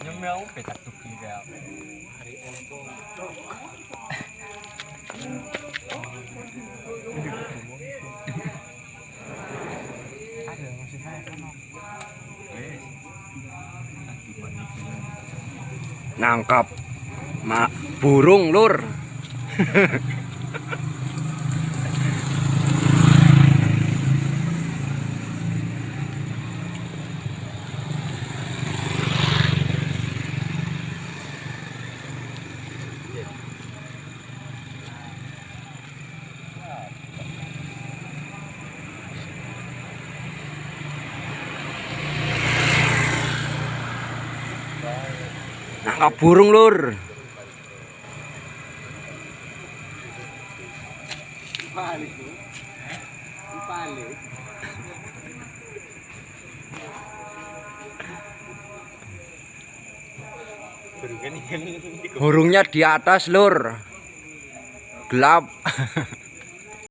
Nyemil petak tuki kayak hari ompong. Ada maksudnya kan. Nangkap burung lur. Nangkap burung lur. Balik. Balik. Burungnya di atas lur. Gelap.